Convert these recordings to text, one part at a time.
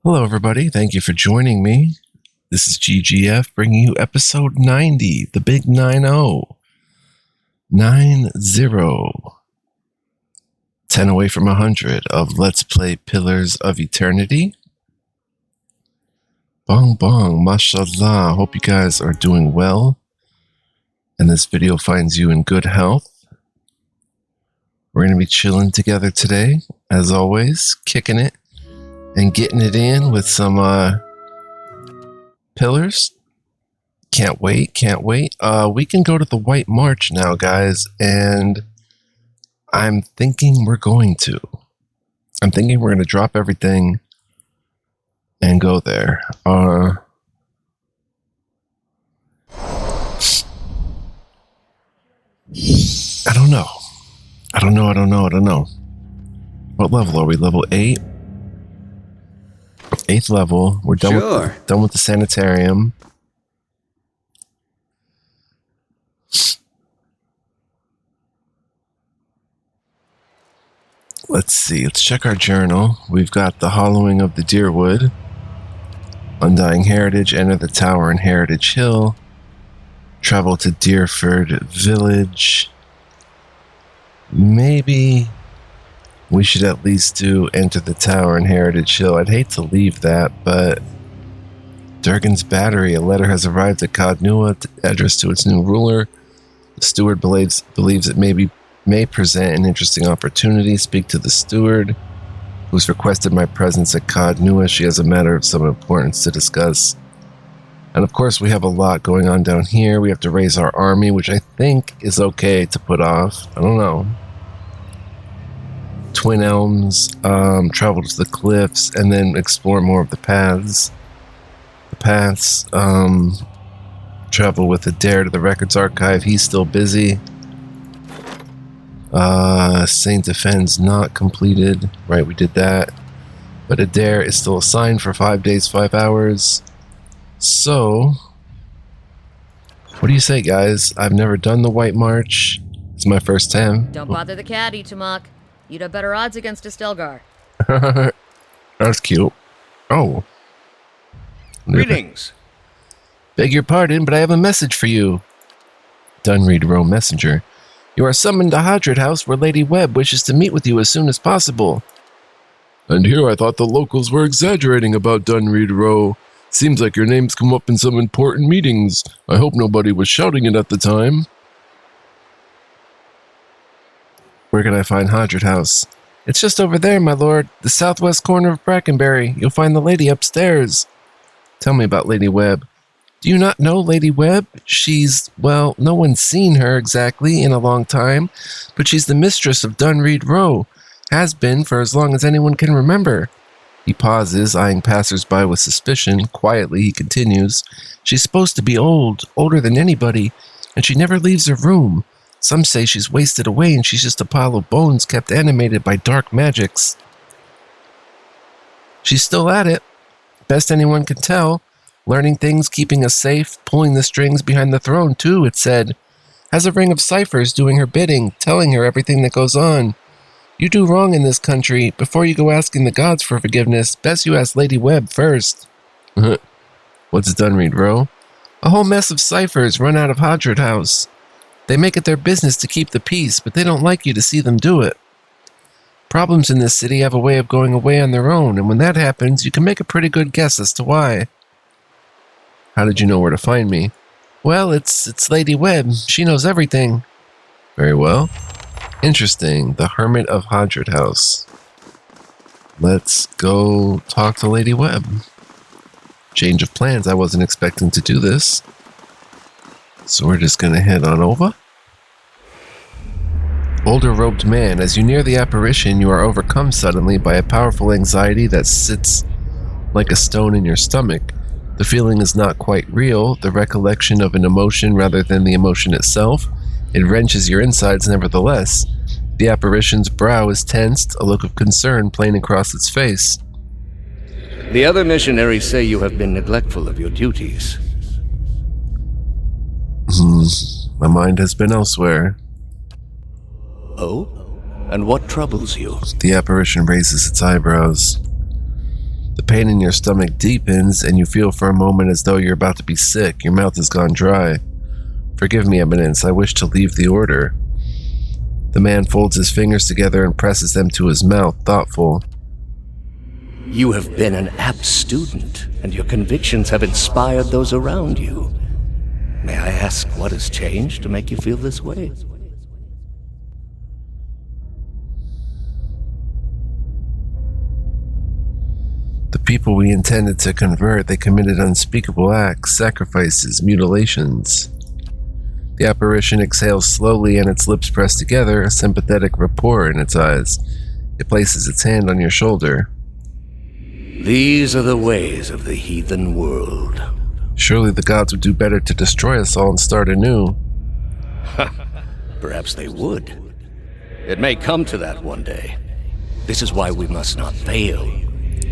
Hello, everybody. Thank you for joining me. This is GGF bringing you episode 90, the big 9-0. 9-0. 10 away from 100 of Let's Play Pillars of Eternity. Bong bong, mashallah. Hope you guys are doing well. And this video finds you in good health. We're going to be chilling together today, as always, kicking it and getting it in with some pillars. Can't wait, can't wait. We can go to the White March now, guys, and I'm thinking we're going to. I'm thinking we're going to drop everything and go there. I don't know. I don't know. What level are we? Level 8? 8th level. We're done, done with the sanitarium. Let's see. Let's check our journal. We've got the hollowing of the Deerwood. Undying Heritage. Enter the tower in Heritage Hill. Travel to Deerford Village. Maybe we should at least do Enter the Tower in Heritage Hill. I'd hate to leave that, but Durgan's Battery. A letter has arrived at Kadnua, addressed to its new ruler. The steward believes it may present an interesting opportunity. Speak to the steward, who's requested my presence at Kadnua. She has a matter of some importance to discuss. And of course, we have a lot going on down here. We have to raise our army, which I think is okay to put off. I don't know. Twin Elms, travel to the cliffs, and then explore more of the paths. Travel with Adair to the records archive. He's still busy. Saint Defense not completed. Right, we did that. But Adair is still assigned for 5 days, 5 hours. So, what do you say, guys? I've never done the White March. It's my first time. Don't bother the caddy, Tumak. You'd have better odds against Estelgar. That's cute. Oh. Greetings. Beg your pardon, but I have a message for you. Dunreed Row Messenger. You are summoned to Hadrid House, where Lady WEBB wishes to meet with you as soon as possible. And here I thought the locals were exaggerating about Dunreed Row. Seems like your name's come up in some important meetings. I hope nobody was shouting it at the time. Where can I find Hadrid House? It's just over there, my lord. The southwest corner of Brackenberry. You'll find the lady upstairs. Tell me about Lady WEBB. Do you not know Lady WEBB? She's, well, no one's seen her exactly in a long time, but she's the mistress of Dunreed Row. Has been for as long as anyone can remember. He pauses, eyeing passers-by with suspicion. Quietly, he continues. She's supposed to be old, older than anybody, and she never leaves her room. Some say she's wasted away and she's just a pile of bones kept animated by dark magics. She's still at it. Best anyone can tell. Learning things, keeping us safe, pulling the strings behind the throne, too, it said. Has a ring of ciphers doing her bidding, telling her everything that goes on. You do wrong in this country. Before you go asking the gods for forgiveness, best you ask Lady WEBB first. What's Dunreed Row? A whole mess of ciphers run out of Hadrid House. They make it their business to keep the peace, but they don't like you to see them do it. Problems in this city have a way of going away on their own, and when that happens, you can make a pretty good guess as to why. How did you know where to find me? Well, it's Lady WEBB. She knows everything. Very well. Interesting. The Hermit of Hadrid House. Let's go talk to Lady WEBB. Change of plans. I wasn't expecting to do this. So we're just going to head on over. Older robed man, as you near the apparition, you are overcome suddenly by a powerful anxiety that sits like a stone in your stomach. The feeling is not quite real, the recollection of an emotion rather than the emotion itself. It wrenches your insides nevertheless. The apparition's brow is tensed, a look of concern plain across its face. The other missionaries say you have been neglectful of your duties. My mind has been elsewhere. Oh? And what troubles you? The apparition raises its eyebrows. The pain in your stomach deepens, and you feel for a moment as though you're about to be sick. Your mouth has gone dry. Forgive me, Eminence. I wish to leave the order. The man folds his fingers together and presses them to his mouth, thoughtful. You have been an apt student, and your convictions have inspired those around you. May I ask what has changed to make you feel this way? The people we intended to convert, they committed unspeakable acts, sacrifices, mutilations. The apparition exhales slowly and its lips press together, a sympathetic rapport in its eyes. It places its hand on your shoulder. These are the ways of the heathen world. Surely the gods would do better to destroy us all and start anew. Perhaps they would. It may come to that one day. This is why we must not fail.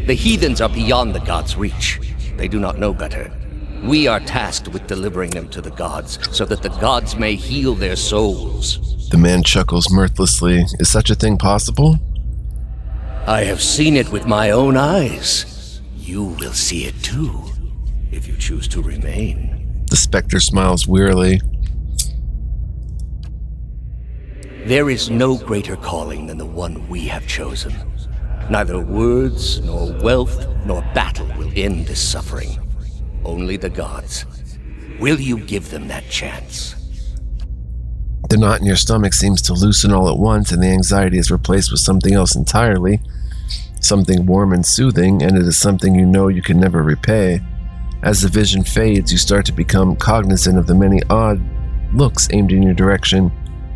The heathens are beyond the gods' reach. They do not know better. We are tasked with delivering them to the gods, so that the gods may heal their souls. The man chuckles mirthlessly. Is such a thing possible? I have seen it with my own eyes. You will see it too, if you choose to remain. The specter smiles wearily. There is no greater calling than the one we have chosen. Neither words, nor wealth, nor battle will end this suffering. Only the gods. Will you give them that chance? The knot in your stomach seems to loosen all at once, and the anxiety is replaced with something else entirely. Something warm and soothing, and it is something you know you can never repay. As the vision fades, you start to become cognizant of the many odd looks aimed in your direction.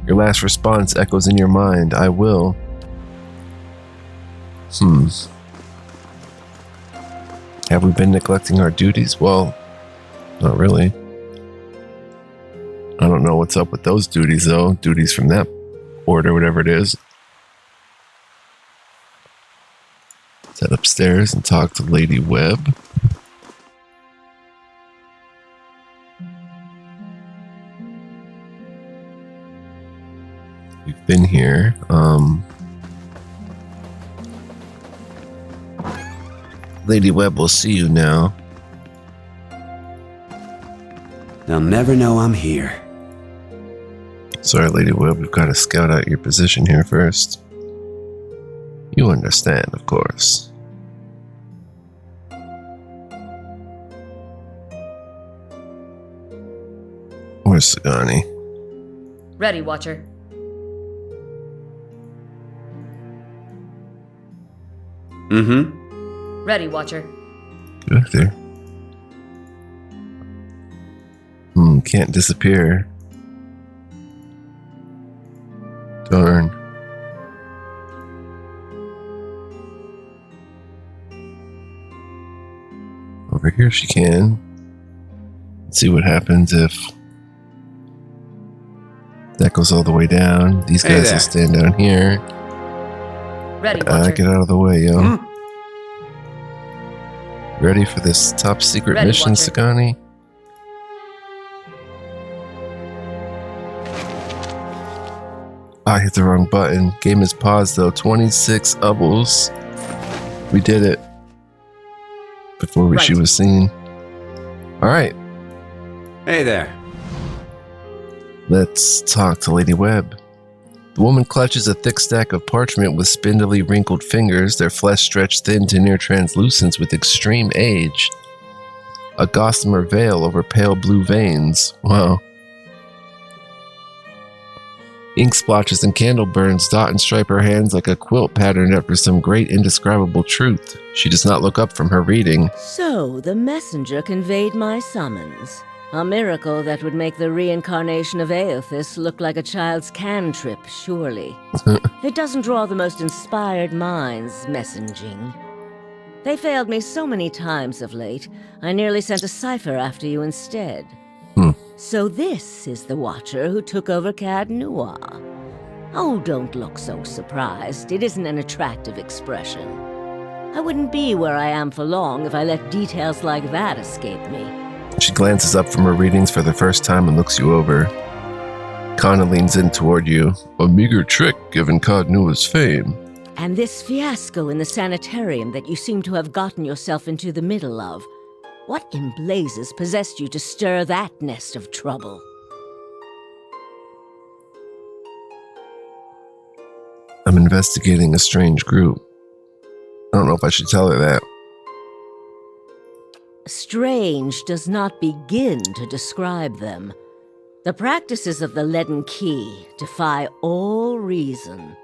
Your last response echoes in your mind, I will. Have we been neglecting our duties? Well, not really. I don't know what's up with those duties, though. Duties from that order, whatever it is. Let's head upstairs and talk to Lady WEBB. We've been here. Lady WEBB will see you now. They'll never know I'm here. Sorry, Lady WEBB, we've got to scout out your position here first. You understand, of course. Where's Sagani? Ready, Watcher. Ready, Watcher. Back there. Can't disappear. Darn. Over here she can. Let's see what happens if that goes all the way down. These guys will stand down here. Ready, Watcher. Get out of the way, yo. Ready for this top secret mission, Watcher. Sagani? I hit the wrong button. Game is paused though. 26 ubbles. We did it. Before she was seen. Alright. Hey there. Let's talk to Lady WEBB. The woman clutches a thick stack of parchment with spindly, wrinkled fingers, their flesh stretched thin to near translucence with extreme age. A gossamer veil over pale blue veins. Wow. Ink splotches and candle burns dot and stripe her hands like a quilt patterned up for some great indescribable truth. She does not look up from her reading. So, the messenger conveyed my summons. A miracle that would make the reincarnation of Aothis look like a child's cantrip, surely. It doesn't draw the most inspired minds, messaging. They failed me so many times of late, I nearly sent a cipher after you instead. So this is the Watcher who took over Cad Noir. Oh, don't look so surprised. It isn't an attractive expression. I wouldn't be where I am for long if I let details like that escape me. She glances up from her readings for the first time and looks you over. Kana leans in toward you. A meager trick given Cad Noir's fame. And this fiasco in the sanitarium that you seem to have gotten yourself into the middle of. What in blazes possessed you to stir that nest of trouble? I'm investigating a strange group. I don't know if I should tell her that. Strange does not begin to describe them. The practices of the Leaden Key defy all reason.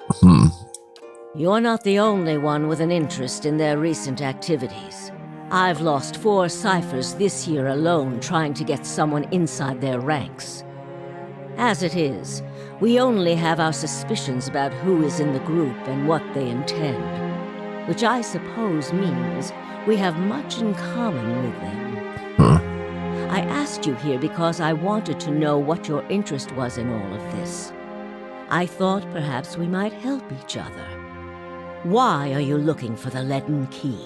You're not the only one with an interest in their recent activities. I've lost 4 ciphers this year alone trying to get someone inside their ranks. As it is, we only have our suspicions about who is in the group and what they intend, which I suppose means we have much in common with them. I asked you here because I wanted to know what your interest was in all of this. I thought perhaps we might help each other. Why are you looking for the Leaden Key?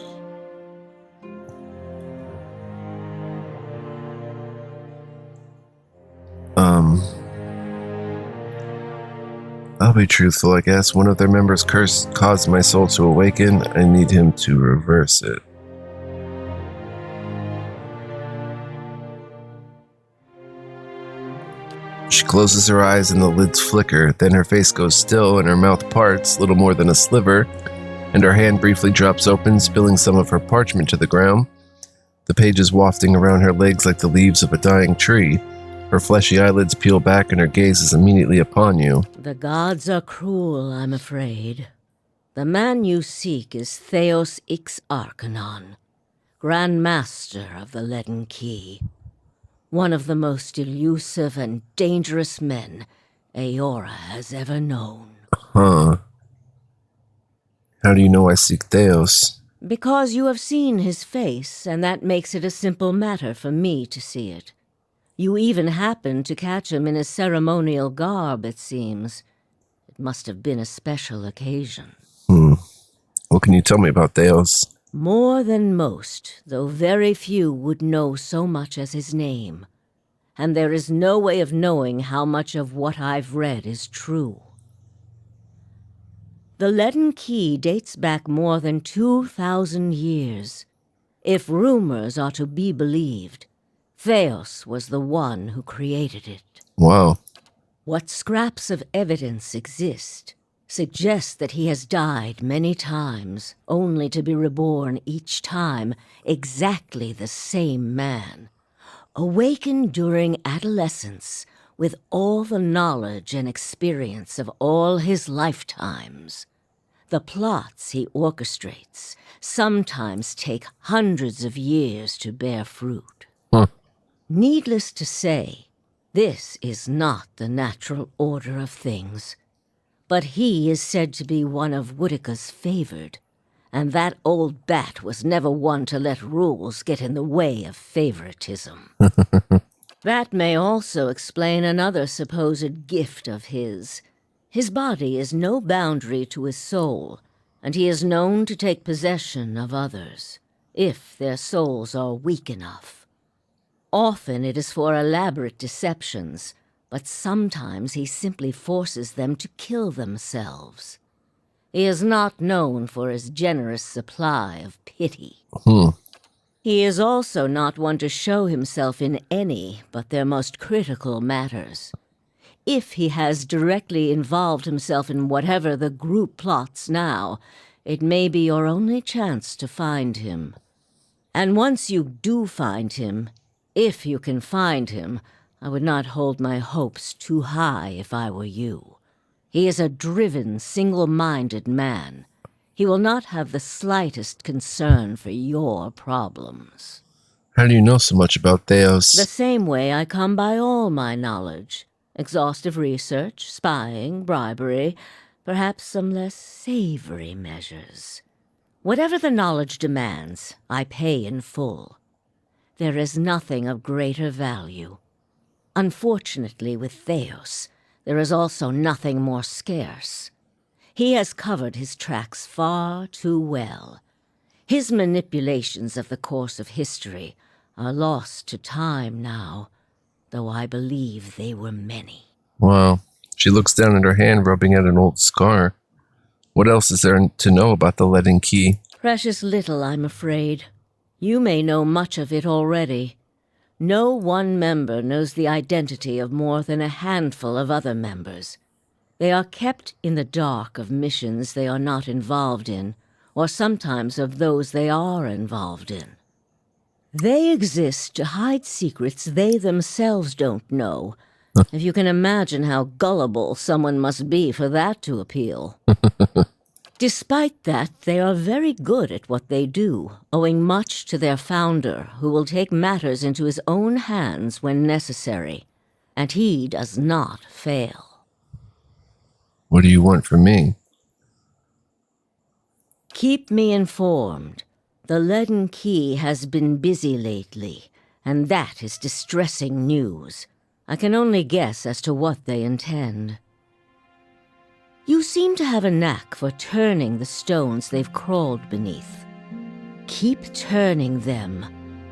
I'll be truthful, I guess. One of their members' curse caused my soul to awaken. I need him to reverse it. She closes her eyes and the lids flicker. Then her face goes still and her mouth parts, little more than a sliver, and her hand briefly drops open, spilling some of her parchment to the ground. The pages wafting around her legs like the leaves of a dying tree. Her fleshy eyelids peel back and her gaze is immediately upon you. The gods are cruel, I'm afraid. The man you seek is Theos Ix Arcanon, Grand Master of the Leaden Key. One of the most elusive and dangerous men Aora has ever known. Huh. How do you know I seek Theos? Because you have seen his face, and that makes it a simple matter for me to see it. You even happened to catch him in his ceremonial garb, it seems. It must have been a special occasion. What can you tell me about Theos? More than most, though very few would know so much as his name. And there is no way of knowing how much of what I've read is true. The Leaden Key dates back more than 2,000 years. If rumors are to be believed, Theos was the one who created it. Wow. What scraps of evidence exist suggest that he has died many times, only to be reborn each time exactly the same man, awakened during adolescence with all the knowledge and experience of all his lifetimes. The plots he orchestrates sometimes take hundreds of years to bear fruit. Needless to say, this is not the natural order of things. But he is said to be one of Woodica's favored, and that old bat was never one to let rules get in the way of favoritism. That may also explain another supposed gift of his. His body is no boundary to his soul, and he is known to take possession of others, if their souls are weak enough. Often it is for elaborate deceptions, but sometimes he simply forces them to kill themselves. He is not known for his generous supply of pity. He is also not one to show himself in any but their most critical matters. If he has directly involved himself in whatever the group plots now, it may be your only chance to find him. And once you do find him, if you can find him, I would not hold my hopes too high if I were you. He is a driven, single-minded man. He will not have the slightest concern for your problems. How do you know so much about Theos? The same way I come by all my knowledge. Exhaustive research, spying, bribery, perhaps some less savory measures. Whatever the knowledge demands, I pay in full. There is nothing of greater value. Unfortunately, with Theos, there is also nothing more scarce. He has covered his tracks far too well. His manipulations of the course of history are lost to time now, though I believe they were many. Wow. She looks down at her hand, rubbing at an old scar. What else is there to know about the leaden key? Precious little, I'm afraid. You may know much of it already. No one member knows the identity of more than a handful of other members. They are kept in the dark of missions they are not involved in, or sometimes of those they are involved in. They exist to hide secrets they themselves don't know. If you can imagine how gullible someone must be for that to appeal. Despite that, they are very good at what they do, owing much to their founder, who will take matters into his own hands when necessary. And he does not fail. What do you want from me? Keep me informed. The leaden key has been busy lately, and that is distressing news. I can only guess as to what they intend. You seem to have a knack for turning the stones they've crawled beneath. Keep turning them.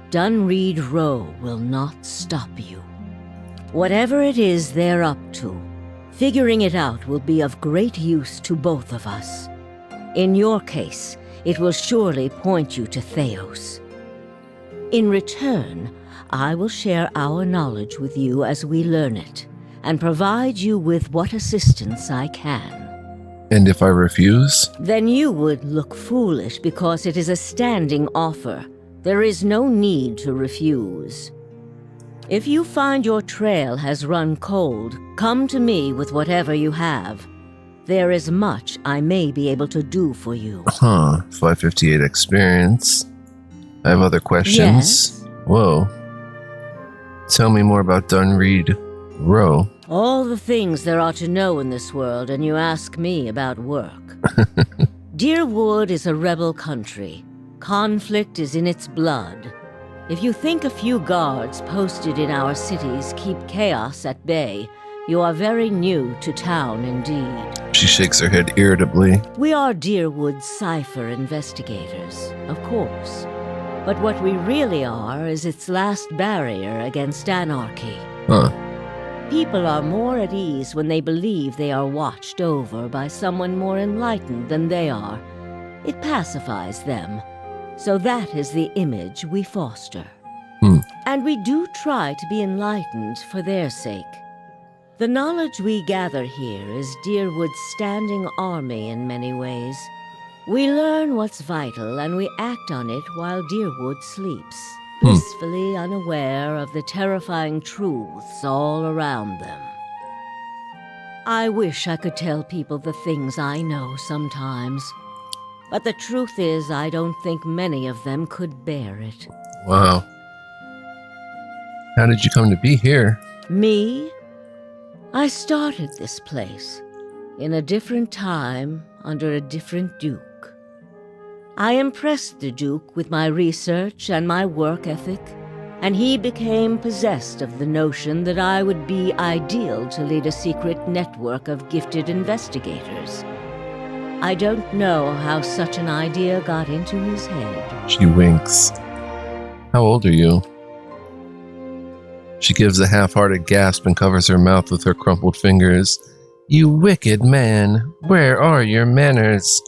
Dunreed Row will not stop you. Whatever it is they're up to, figuring it out will be of great use to both of us. In your case, it will surely point you to Theos. In return, I will share our knowledge with you as we learn it, and provide you with what assistance I can. And if I refuse? Then you would look foolish because it is a standing offer. There is no need to refuse. If you find your trail has run cold, come to me with whatever you have. There is much I may be able to do for you. 558 experience. I have other questions. Yes? Whoa. Tell me more about Dunreed Row. All the things there are to know in this world, and you ask me about work. Deerwood is a rebel country. Conflict is in its blood. If you think a few guards posted in our cities keep chaos at bay, you are very new to town indeed. She shakes her head irritably. We are Deerwood's cipher investigators, of course. But what we really are is its last barrier against anarchy. People are more at ease when they believe they are watched over by someone more enlightened than they are. It pacifies them. So that is the image we foster. And we do try to be enlightened for their sake. The knowledge we gather here is Deerwood's standing army in many ways. We learn what's vital and we act on it while Deerwood sleeps, blissfully unaware of the terrifying truths all around them. I wish I could tell people the things I know sometimes. But the truth is, I don't think many of them could bear it. Wow. How did you come to be here? Me? I started this place, in a different time, under a different Duke. I impressed the Duke with my research and my work ethic, and he became possessed of the notion that I would be ideal to lead a secret network of gifted investigators. I don't know how such an idea got into his head. She winks. How old are you? She gives a half-hearted gasp and covers her mouth with her crumpled fingers. You wicked man, where are your manners?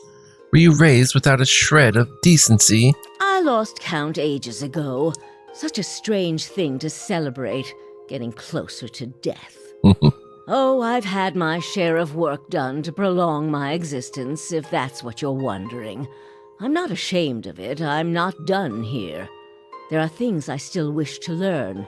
Were you raised without a shred of decency? I lost count ages ago. Such a strange thing to celebrate, getting closer to death. Oh, I've had my share of work done to prolong my existence, if that's what you're wondering. I'm not ashamed of it. I'm not done here. There are things I still wish to learn.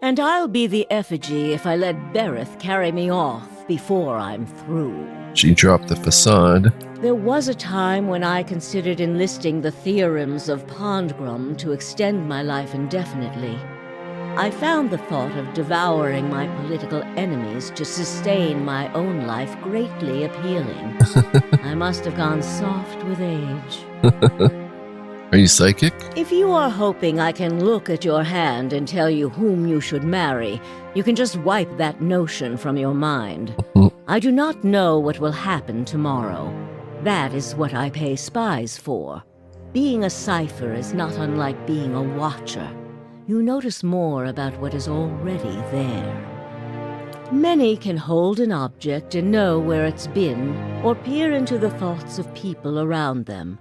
And I'll be the effigy if I let Bereth carry me off before I'm through. She dropped the facade. There was a time when I considered enlisting the theorems of Pondgrum to extend my life indefinitely. I found the thought of devouring my political enemies to sustain my own life greatly appealing. I must have gone soft with age. Are you psychic? If you are hoping I can look at your hand and tell you whom you should marry, you can just wipe that notion from your mind. I do not know what will happen tomorrow. That is what I pay spies for. Being a cipher is not unlike being a watcher. You notice more about what is already there. Many can hold an object and know where it's been, or peer into the thoughts of people around them.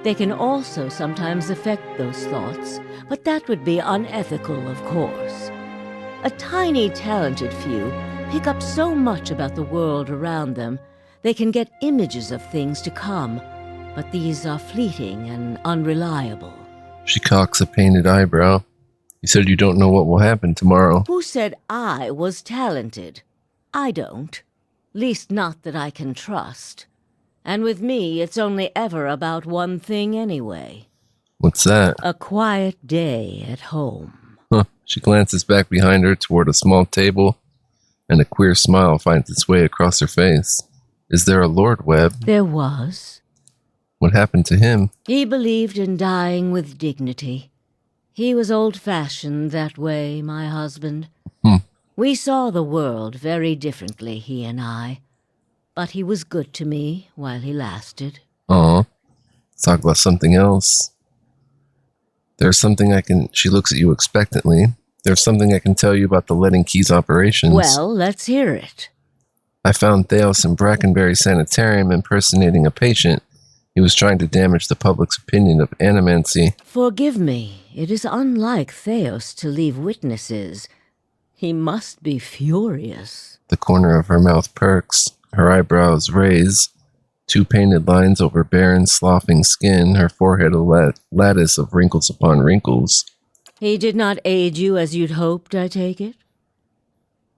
They can also sometimes affect those thoughts, but that would be unethical, of course. A tiny, talented few pick up so much about the world around them, they can get images of things to come, but these are fleeting and unreliable. She cocks a painted eyebrow. You said you don't know what will happen tomorrow. Who said I was talented? I don't. Least not that I can trust. And with me, it's only ever about one thing anyway. What's that? A quiet day at home. Huh. She glances back behind her toward a small table, and a queer smile finds its way across her face. Is there a Lord WEBB? There was. What happened to him? He believed in dying with dignity. He was old-fashioned that way, my husband. We saw the world very differently, he and I. But he was good to me while he lasted. Aw. Let's talk about something else. There's something I can... She looks at you expectantly. There's something I can tell you about the Letting Keys operations. Well, let's hear it. I found Theos in Brackenberry Sanitarium impersonating a patient. He was trying to damage the public's opinion of animancy. Forgive me. It is unlike Theos to leave witnesses. He must be furious. The corner of her mouth perks. Her eyebrows raise. 2 painted lines over barren, sloughing skin. Her forehead a lattice of wrinkles upon wrinkles. He did not aid you as you'd hoped, I take it?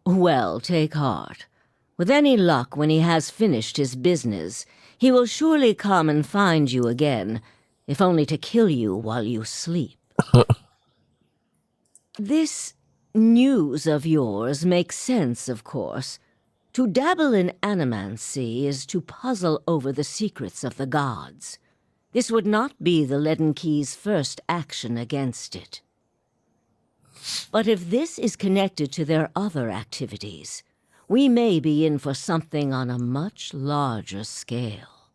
Well, take heart. With any luck, when he has finished his business, he will surely come and find you again, if only to kill you while you sleep. This news of yours makes sense, of course. To dabble in animancy is to puzzle over the secrets of the gods. This would not be the Leaden Key's first action against it. But if this is connected to their other activities, we may be in for something on a much larger scale.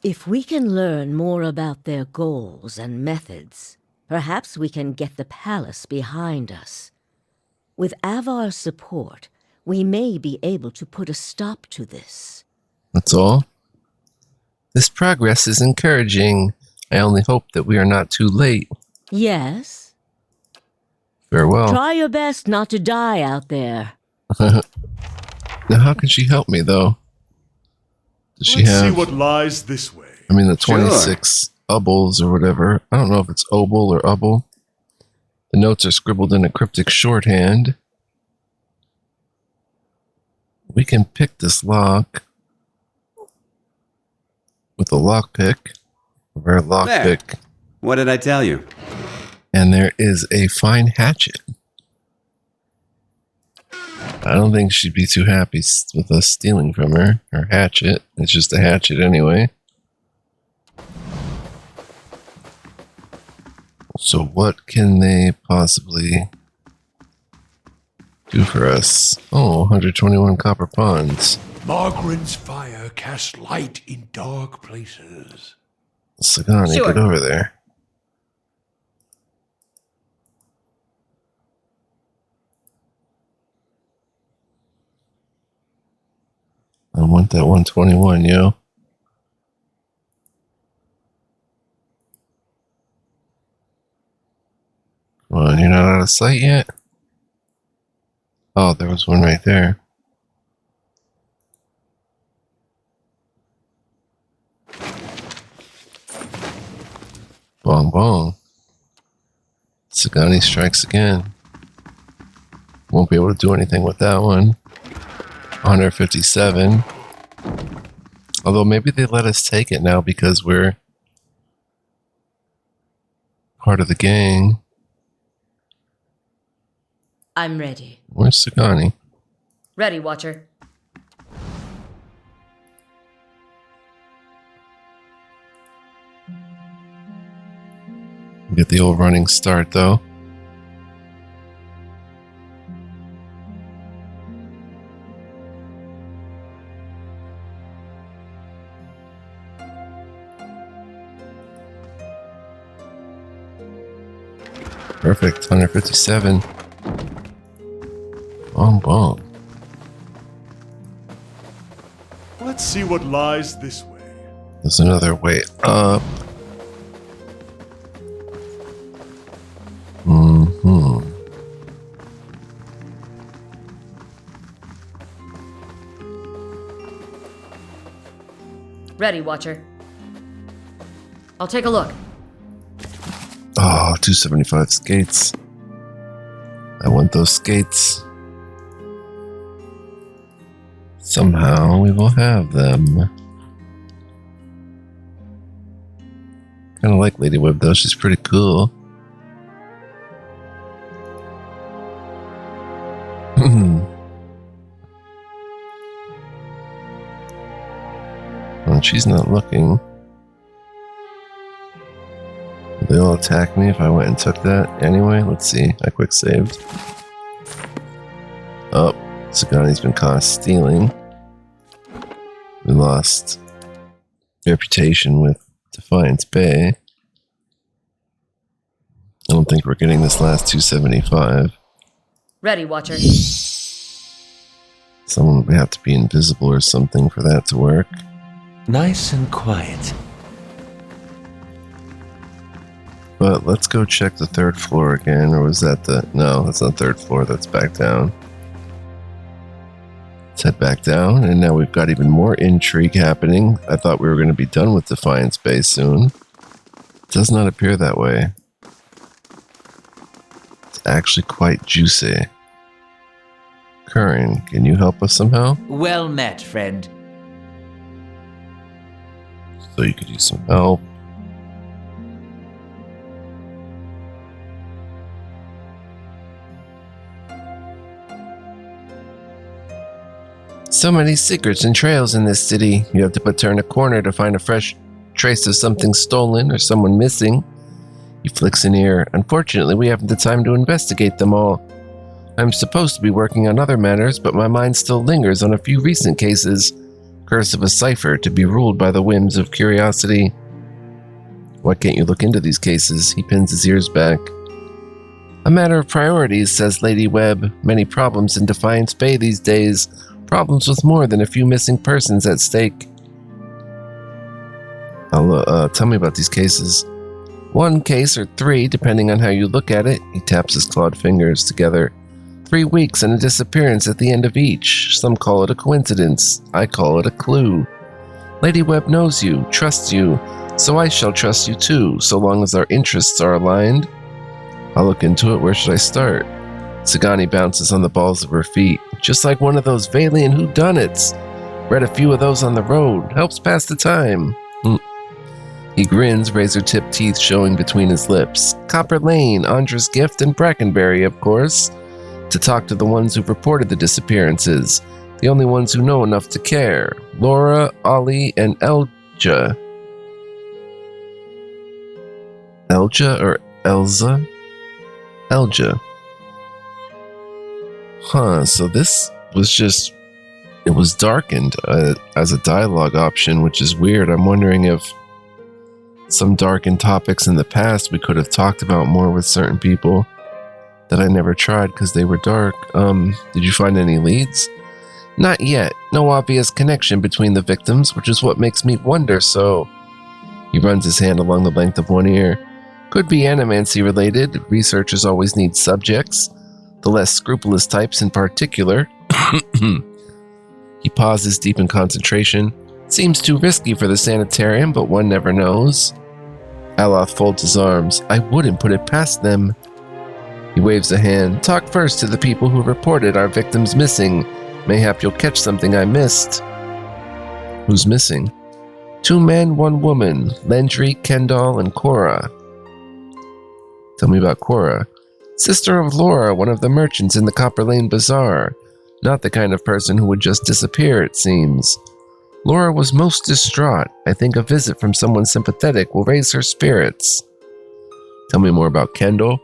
If we can learn more about their goals and methods, perhaps we can get the palace behind us. With Avar's support, we may be able to put a stop to this. That's all? This progress is encouraging. I only hope that we are not too late. Yes? Farewell. Try your best not to die out there. Now, how can she help me, though? Does she Let's have... see what lies this way. I mean, the 26 ubbles or whatever. I don't know if it's obel or ubble. The notes are scribbled in a cryptic shorthand. We can pick this lock with a lockpick. A rare lockpick. What did I tell you? And there is a fine hatchet. I don't think she'd be too happy with us stealing from her. Her hatchet. It's just a hatchet anyway. So what can they possibly do for us? Oh, 121 copper ponds. Margaren's fire casts light in dark places. Sagani, Sure. get over there. I want that 121, yo. Come on, you're not out of sight yet? Oh, there was one right there. Bong bong. Sagani strikes again. Won't be able to do anything with that one. 157. Although maybe they let us take it now because we're part of the gang. I'm ready. Where's Sagani? Ready, Watcher. Get the old running start though. Perfect, 157. Bong bong. see what lies this way. There's another way up. Ready, Watcher. I'll take a look. Oh, 275 skates. I want those skates. Somehow we will have them. Kind of like Lady WEBB though, she's pretty cool. Well, she's not looking. Will they all attack me if I went and took that? Anyway, let's see. I quick saved. Oh, Sagani's been caught stealing. We lost reputation with Defiance Bay. I don't think we're getting this last 275. Ready, Watcher. Someone would have to be invisible or something for that to work. Nice and quiet. But let's go check the third floor again, or was that the... No, that's not third floor, that's back down. Let's head back down, and now we've got even more intrigue happening. I thought we were going to be done with Defiance Bay soon. It does not appear that way. It's actually quite juicy. Curran, can you help us somehow? Well met, friend. So you could use some help. So many secrets and trails in this city. You have to turn a corner to find a fresh trace of something stolen or someone missing. He flicks an ear. Unfortunately, we haven't the time to investigate them all. I'm supposed to be working on other matters, but my mind still lingers on a few recent cases. Curse of a cipher to be ruled by the whims of curiosity. Why can't you look into these cases? He pins his ears back. A matter of priorities, says Lady WEBB. Many problems in Defiance Bay these days. Problems with more than a few missing persons at stake. Tell me about these cases. One case or three, depending on how you look at it. He taps his clawed fingers together. 3 weeks and a disappearance at the end of each. Some call it a coincidence. I call it a clue. Lady WEBB knows you, trusts you, so I shall trust you too, so long as our interests are aligned. I'll look into it. Where should I start? Sagani bounces on the balls of her feet, just like one of those Valiant whodunits. Read a few of those on the road. Helps pass the time. He grins, razor-tipped teeth showing between his lips. Copper Lane, Andra's Gift, and Brackenberry, of course. To talk to the ones who've reported the disappearances. The only ones who know enough to care. Laura, Ollie, and Elja. Elja or Elza? Elja. Huh, so this was just... It was darkened as a dialogue option, which is weird. I'm wondering if some darkened topics in the past we could have talked about more with certain people that I never tried because they were dark. Did you find any leads? Not yet. No obvious connection between the victims, which is what makes me wonder, so... He runs his hand along the length of one ear. Could be animancy related. Researchers always need subjects. The less scrupulous types in particular. He pauses, deep in concentration. Seems too risky for the sanitarium, but one never knows. Aloth folds his arms. I wouldn't put it past them. He waves a hand. Talk first to the people who reported our victims missing. Mayhap you'll catch something I missed. Who's missing? 2 men, 1 woman. Lendry, Kendall, and Cora. Tell me about Cora. Sister of Laura, one of the merchants in the Copper Lane Bazaar. Not the kind of person who would just disappear, it seems. Laura was most distraught. I think a visit from someone sympathetic will raise her spirits. Tell me more about Kendall.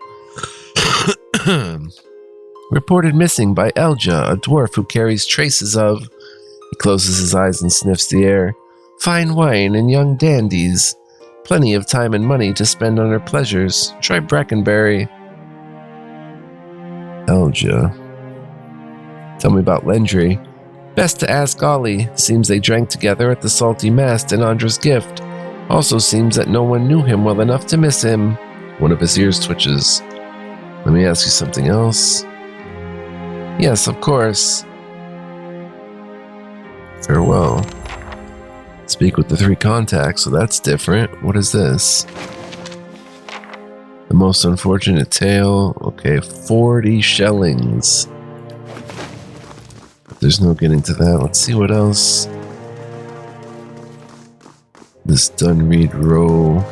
Reported missing by Elja, a dwarf who carries traces of... He closes his eyes and sniffs the air. Fine wine and young dandies. Plenty of time and money to spend on her pleasures. Try Brackenberry. Elja. Tell me about Lendry. Best to ask Ollie. Seems they drank together at the Salty Mast in Andra's gift. Also seems that no one knew him well enough to miss him. One of his ears twitches. Let me ask you something else. Yes, of course. Farewell. Speak with the 3 contacts, so that's different. What is this? The most unfortunate tale. Okay, 40 shellings. But there's no getting to that. Let's see what else this Dunreed Row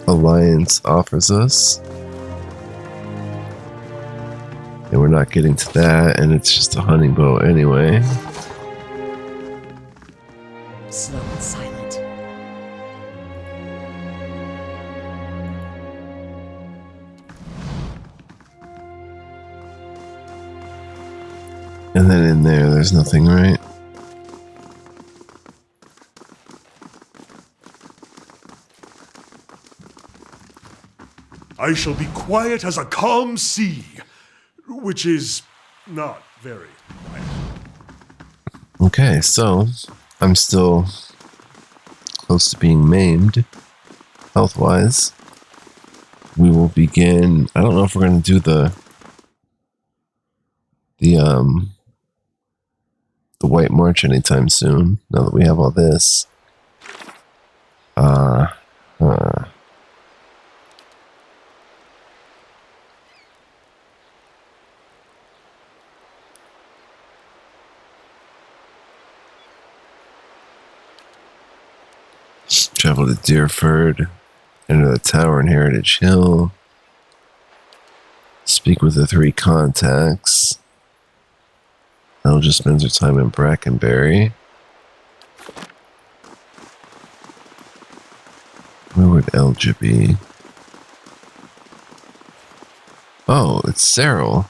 Alliance offers us. And we're not getting to that, and it's just a hunting boat anyway. Slow and silent. And then in there's nothing, right? I shall be quiet as a calm sea, which is not very quiet. Okay, so I'm still close to being maimed, health-wise. We will begin. I don't know if we're going to do the White March anytime soon. Now that we have all this. Travel to Deerford, enter the tower in Heritage Hill, speak with the 3 contacts. Elja spends her time in Brackenberry. Where would Elja be? Oh, it's Cyril.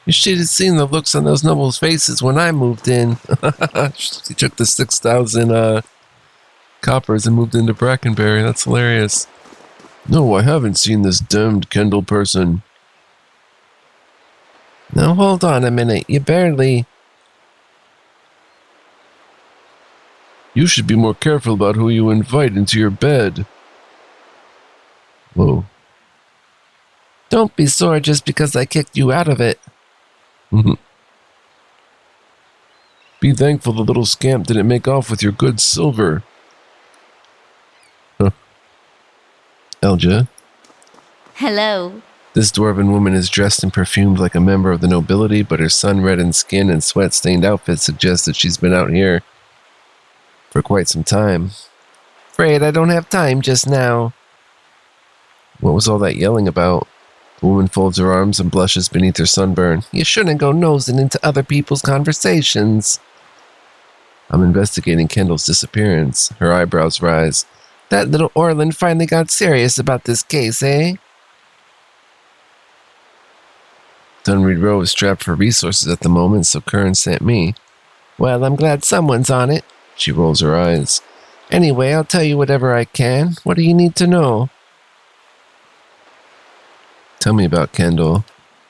You should have seen the looks on those nobles' faces when I moved in. She took the 6,000 coppers and moved into Brackenberry. That's hilarious. No, I haven't seen this damned Kendall person. Now hold on a minute. You barely... You should be more careful about who you invite into your bed. Whoa. Don't be sore just because I kicked you out of it. Be thankful the little scamp didn't make off with your good silver. Huh. Elja. Hello. This dwarven woman is dressed and perfumed like a member of the nobility, but her sun-reddened skin and sweat-stained outfit suggest that she's been out here for quite some time. Afraid I don't have time just now. What was all that yelling about? The woman folds her arms and blushes beneath her sunburn. You shouldn't go nosing into other people's conversations. I'm investigating Kendall's disappearance. Her eyebrows rise. That little Orland finally got serious about this case, eh? Dunreed Row is strapped for resources at the moment, so Kern sent me. Well, I'm glad someone's on it. She rolls her eyes. Anyway, I'll tell you whatever I can. What do you need to know? Tell me about Kendall.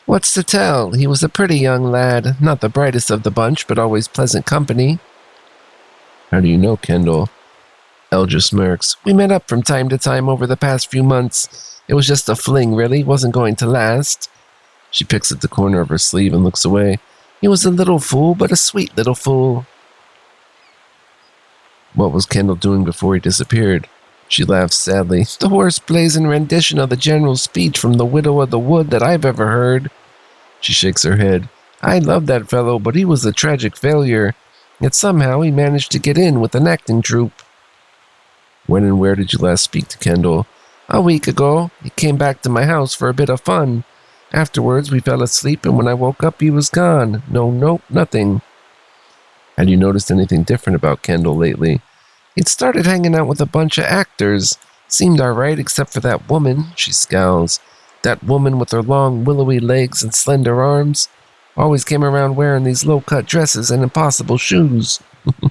What's to tell? He was a pretty young lad. Not the brightest of the bunch, but always pleasant company. How do you know Kendall? Elja smirks. We met up from time to time over the past few months. It was just a fling, really. Wasn't going to last. She picks at the corner of her sleeve and looks away. He was a little fool, but a sweet little fool. What was Kendall doing before he disappeared? She laughs sadly. The worst blazing rendition of the general's speech from the Widow of the Wood that I've ever heard. She shakes her head. I loved that fellow, but he was a tragic failure. Yet somehow he managed to get in with an acting troupe. When and where did you last speak to Kendall? A week ago. He came back to my house for a bit of fun. Afterwards, we fell asleep, and when I woke up, he was gone. Nope, nothing. Had you noticed anything different about Kendall lately? He'd started hanging out with a bunch of actors. Seemed alright, except for that woman. She scowls. That woman with her long, willowy legs and slender arms. Always came around wearing these low-cut dresses and impossible shoes. What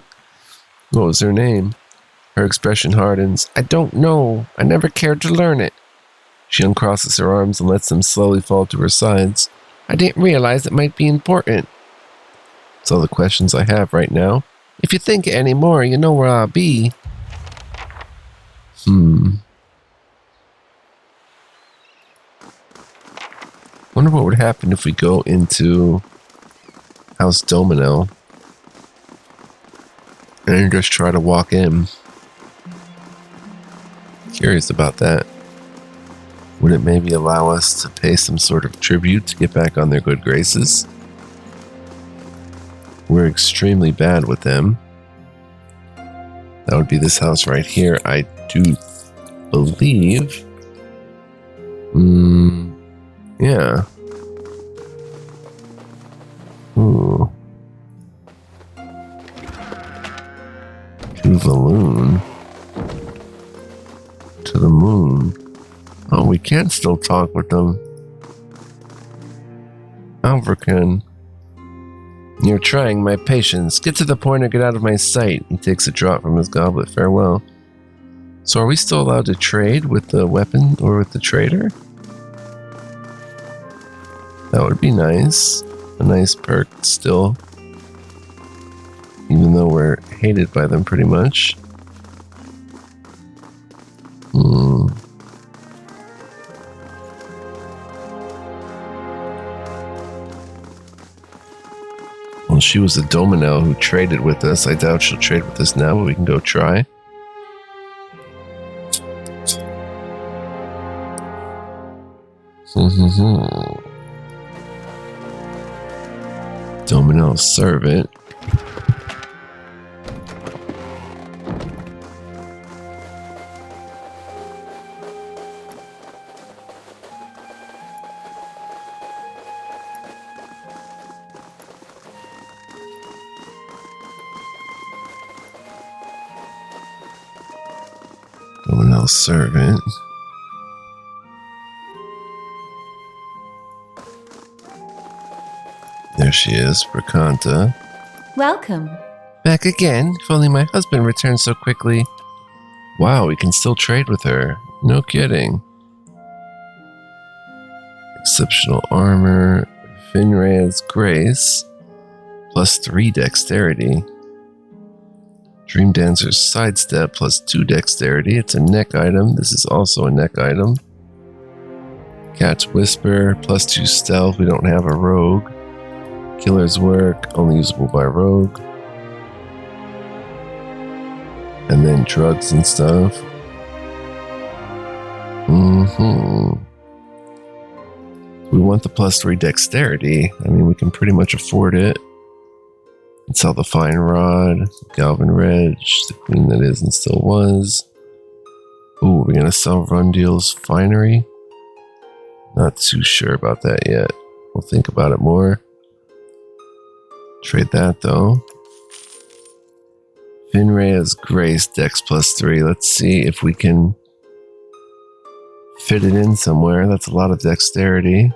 was her name? Her expression hardens. I don't know. I never cared to learn it. She uncrosses her arms and lets them slowly fall to her sides. I didn't realize it might be important. That's all the questions I have right now. If you think any more, you know where I'll be. Wonder what would happen if we go into House Domino and just try to walk in. Curious about that. Would it maybe allow us to pay some sort of tribute to get back on their good graces? We're extremely bad with them. That would be this house right here, I do believe. Yeah. Ooh. To Valoon. To the moon. Oh, we can still talk with them. Alverkin. You're trying my patience. Get to the point or get out of my sight. He takes a drop from his goblet. Farewell. So are we still allowed to trade with the weapon or with the trader? That would be nice. A nice perk still. Even though we're hated by them pretty much. Well, she was a Domino who traded with us. I doubt she'll trade with us now, but we can go try. Domino servant. Domino servant. There she is, Bracanta. Welcome. Back again? If only my husband returned so quickly. Wow, we can still trade with her. No kidding. Exceptional armor. Finray's grace. +3 dexterity. Dream Dancer's sidestep +2 dexterity. It's a neck item. This is also a neck item. Cat's Whisper +2 stealth. We don't have a rogue. Killer's Work, only usable by rogue. And then drugs and stuff. We want the +3 dexterity. I mean, we can pretty much afford it. And sell the Fine Rod, Galvin Reg, the queen that is and still was. Ooh, we're gonna sell Rundle's Finery? Not too sure about that yet. We'll think about it more. Trade that though. Finray's Grace, Dex +3. Let's see if we can fit it in somewhere. That's a lot of dexterity.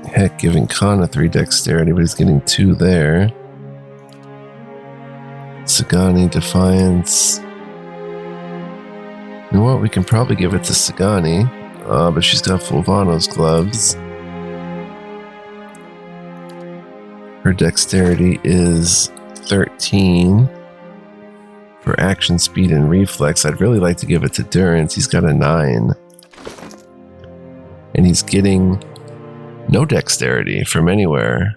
Heck, giving Kana 3 dexterity, but he's getting 2 there. Sagani, Defiance. You know what? We can probably give it to Sagani, but she's got Fulvano's gloves. Her dexterity is 13 for action speed and reflex. I'd really like to give it to Durance. He's got a 9. And he's getting no dexterity from anywhere.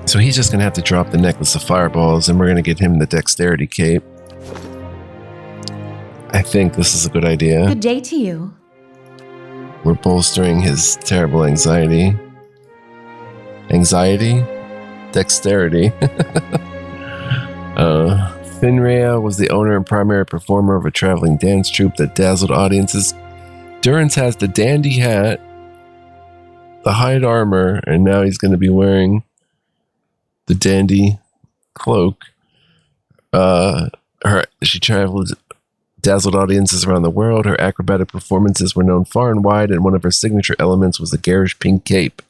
So he's just going to have to drop the necklace of fireballs, and we're going to get him the dexterity cape. I think this is a good idea. Good day to you. We're bolstering his terrible anxiety. Anxiety? Dexterity. Finraya was the owner and primary performer of a traveling dance troupe that dazzled audiences. Durance has the dandy hat, the hide armor, and now he's going to be wearing the dandy cloak. She traveled, dazzled audiences around the world. Her acrobatic performances were known far and wide, and one of her signature elements was the garish pink cape.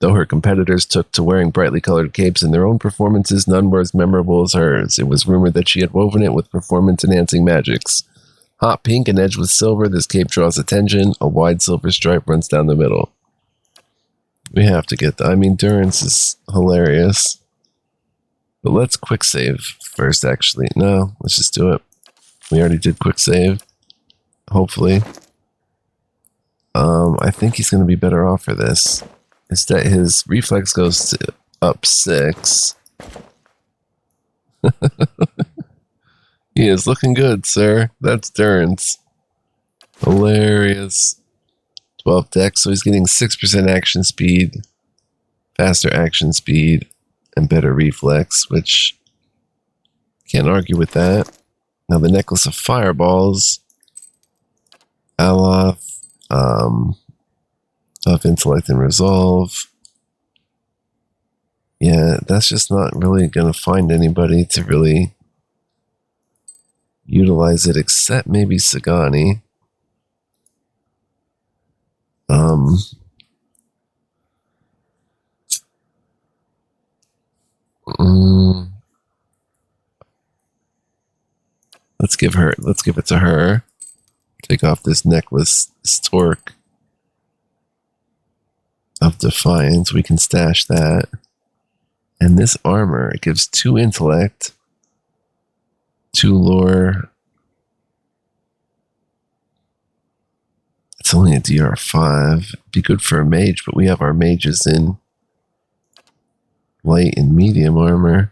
Though her competitors took to wearing brightly colored capes in their own performances, none were as memorable as hers. It was rumored that she had woven it with performance-enhancing magics. Hot pink and edged with silver, this cape draws attention. A wide silver stripe runs down the middle. We have to get that. I mean, Durance is hilarious. But let's quick save first, actually. No, let's just do it. We already did quick save. Hopefully. I think he's going to be better off for this. Instead, his reflex goes to up 6. He is looking good, sir. That's Durance. Hilarious. 12 dex, so he's getting 6% action speed, faster action speed, and better reflex, which can't argue with that. Now the Necklace of Fireballs, Aloth, of Intellect and Resolve. Yeah, that's just not really going to find anybody to really utilize it, except maybe Sagani. Let's give it to her. Take off this necklace, this torque of Defiance. We can stash that. And this armor, it gives 2 intellect, 2 lore. It's only a DR5. Be good for a mage, but we have our mages in light and medium armor.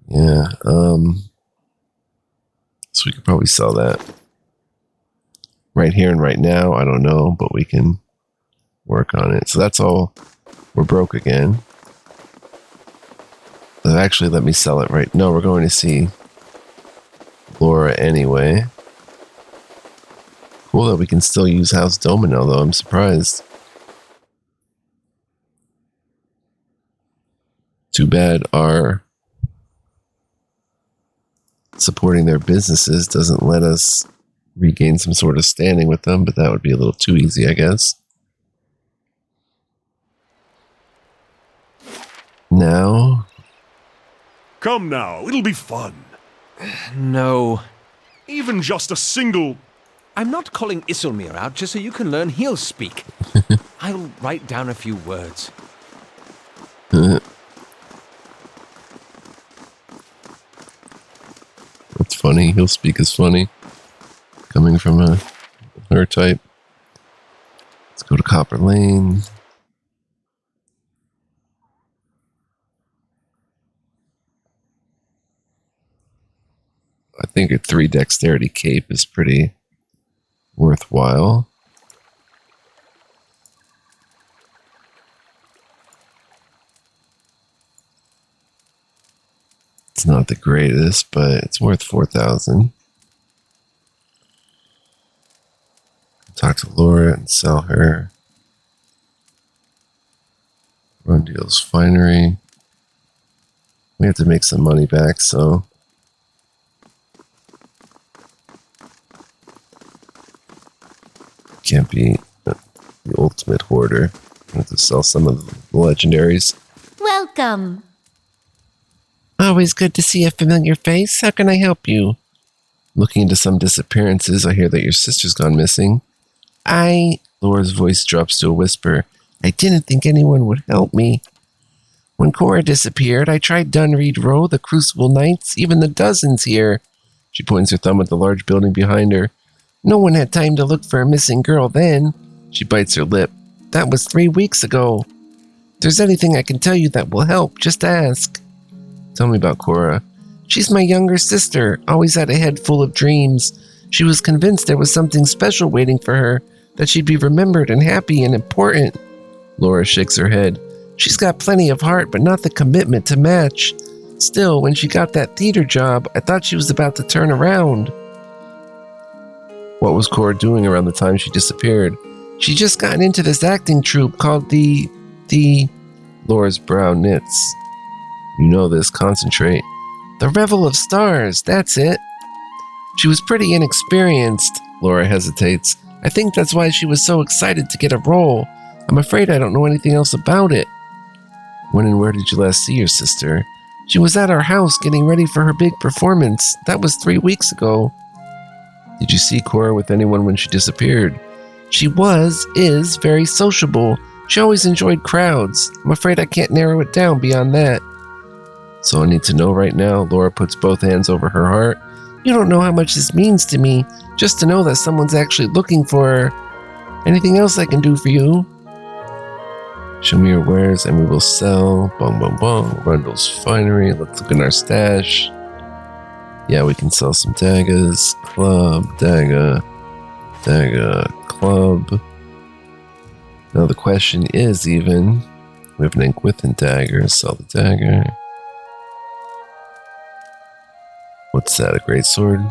Yeah, so we could probably sell that. Right here and right now, I don't know, but we can work on it. So that's all. We're broke again. Actually, let me sell it right. No, we're going to see Laura anyway. Cool that we can still use House Domino, though. I'm surprised. Too bad our supporting their businesses doesn't let us regain some sort of standing with them, but that would be a little too easy, I guess. Now? Come now, it'll be fun. No. Even just a single... I'm not calling Isilmir out just so you can learn he'll speak. I'll write down a few words. That's funny. He'll speak is funny. Coming from her type. Let's go to Copper Lane. I think a 3 dexterity cape is pretty worthwhile. It's not the greatest, but it's worth 4,000. Talk to Laura and sell her. Run deals finery. We have to make some money back, so can't be the ultimate hoarder. I have to sell some of the legendaries. Welcome. Always good to see a familiar face. How can I help you? Looking into some disappearances, I hear that your sister's gone missing. Laura's voice drops to a whisper. I didn't think anyone would help me. When Cora disappeared, I tried Dunreed Row, the Crucible Knights, even the dozens here. She points her thumb at the large building behind her. No one had time to look for a missing girl then. She bites her lip. That was 3 weeks ago. If there's anything I can tell you that will help, just ask. Tell me about Cora. She's my younger sister, always had a head full of dreams. She was convinced there was something special waiting for her, that she'd be remembered and happy and important. Laura shakes her head. She's got plenty of heart, but not the commitment to match. Still, when she got that theater job, I thought she was about to turn around. What was Cora doing around the time she disappeared? She just gotten into this acting troupe called the... Laura's brow knits. You know this, concentrate. The Revel of Stars, that's it. She was pretty inexperienced. Laura hesitates. I think that's why she was so excited to get a role. I'm afraid I don't know anything else about it. When and where did you last see your sister? She was at our house getting ready for her big performance. That was 3 weeks ago. Did you see Cora with anyone when she disappeared? She is very sociable. She always enjoyed crowds. I'm afraid I can't narrow it down beyond that. So I need to know right now. Laura puts both hands over her heart. You don't know how much this means to me, just to know that someone's actually looking for her. Anything else I can do for you? Show me your wares and we will sell. Bong, bong, bong. Rundle's Finery. Let's look in our stash. Yeah, we can sell some daggers. Club, dagger, club. Now the question is even, we have an ink with and dagger. Sell the dagger. What's that, a great sword?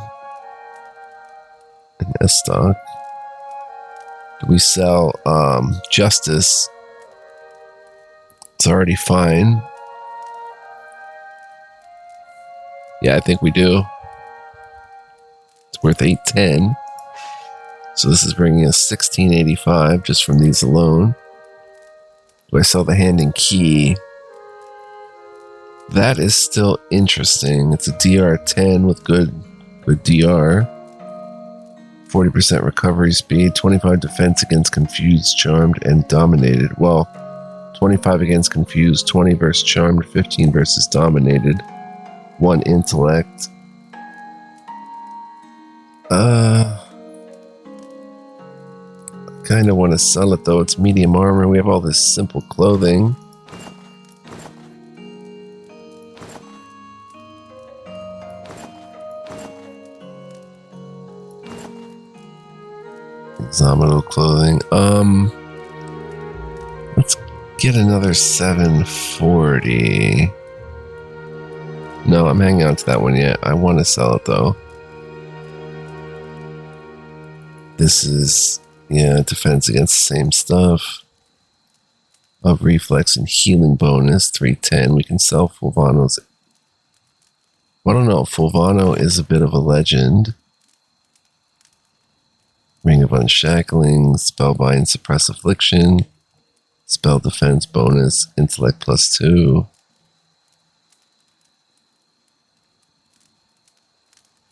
An S-stock. Do we sell Justice? It's already fine. Yeah, I think we do. It's worth 810. So this is bringing us 1685 just from these alone. Do I sell the hand and key? That is still interesting. It's a DR10 with good DR. 40% recovery speed, 25 defense against confused, charmed, and dominated. Well, 25 against confused, 20 versus charmed, 15 versus dominated, 1 intellect. Kind of want to sell it though. It's medium armor. We have all this simple clothing. Exominal clothing. Let's get another 740. No, I'm hanging on to that one yet. I want to sell it though. This is, yeah, defense against the same stuff. Of reflex and healing bonus, 310. We can sell Fulvano's. I don't know. Fulvano is a bit of a legend. Ring of Unshackling, Spellbind, Suppress Affliction, Spell Defense bonus, Intellect +2.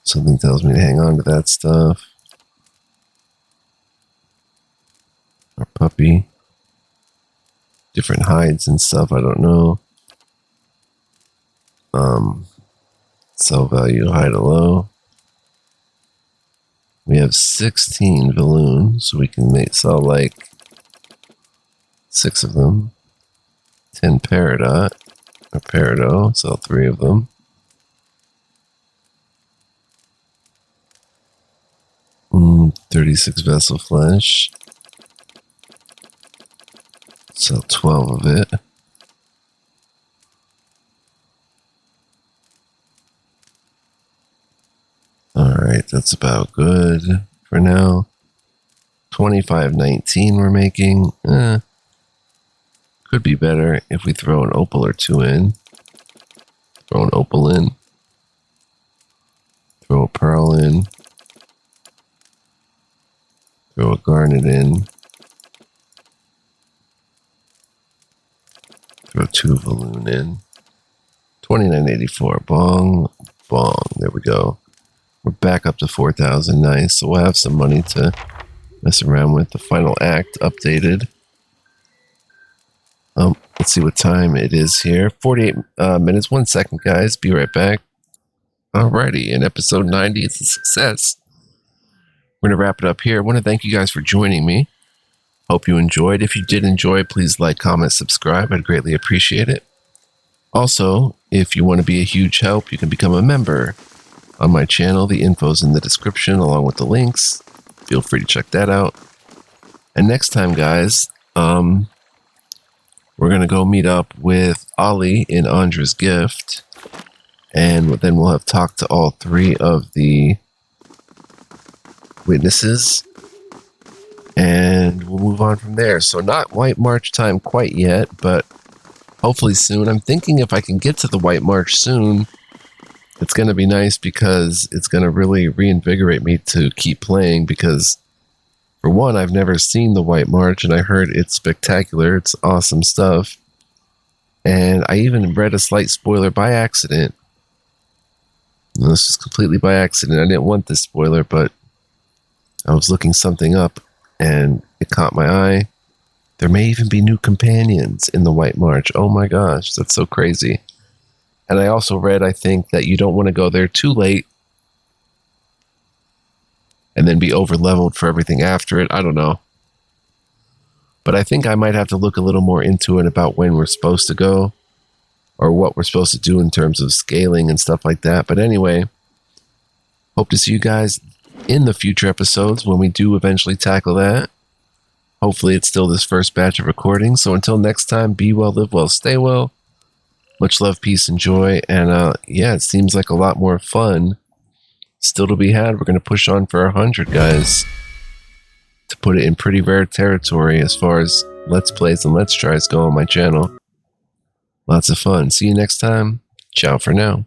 Something tells me to hang on to that stuff. Our puppy. Different hides and stuff, I don't know. Sell value, hide a low. We have 16 Valoon, so we can sell like 6 of them. 10 Peridot, or Peridot, sell 3 of them. Mm, 36 Vessel Flesh. Sell 12 of it. Alright, that's about good for now. 25.19 we're making. Could be better if we throw an opal or 2 in. Throw an opal in. Throw a pearl in. Throw a garnet in. Throw 2 Valoon in. 29.84. Bong, bong. There we go. We're back up to 4,000. Nice. So we'll have some money to mess around with. The final act updated. Let's see what time it is here. 48 minutes. 1 second, guys. Be right back. Alrighty. In episode 90, it's a success. We're going to wrap it up here. I want to thank you guys for joining me. Hope you enjoyed. If you did enjoy, please like, comment, subscribe. I'd greatly appreciate it. Also, if you want to be a huge help, you can become a member on my channel. The info's in the description along with the links. Feel free to check that out. And next time, guys, we're going to go meet up with Ollie in Andra's Gift. And then we'll have talked to all 3 of the witnesses. And we'll move on from there. So not White March time quite yet, but hopefully soon. I'm thinking if I can get to the White March soon, it's going to be nice because it's going to really reinvigorate me to keep playing, because For one, I've never seen the White March, and I heard it's spectacular. It's awesome stuff. And I even read a slight spoiler by accident. And this is completely by accident. I didn't want this spoiler, but I was looking something up, and it caught my eye. There may even be new companions in the White March. Oh my gosh, that's so crazy. And I also read, I think, that you don't want to go there too late and then be over-leveled for everything after it. I don't know. But I think I might have to look a little more into it about when we're supposed to go or what we're supposed to do in terms of scaling and stuff like that. But anyway, hope to see you guys in the future episodes when we do eventually tackle that. Hopefully it's still this first batch of recordings. So until next time, be well, live well, stay well. Much love, peace, and joy. And yeah, it seems like a lot more fun still to be had. We're going to push on for 100, guys. To put it in pretty rare territory as far as Let's Plays and Let's Tries go on my channel. Lots of fun. See you next time. Ciao for now.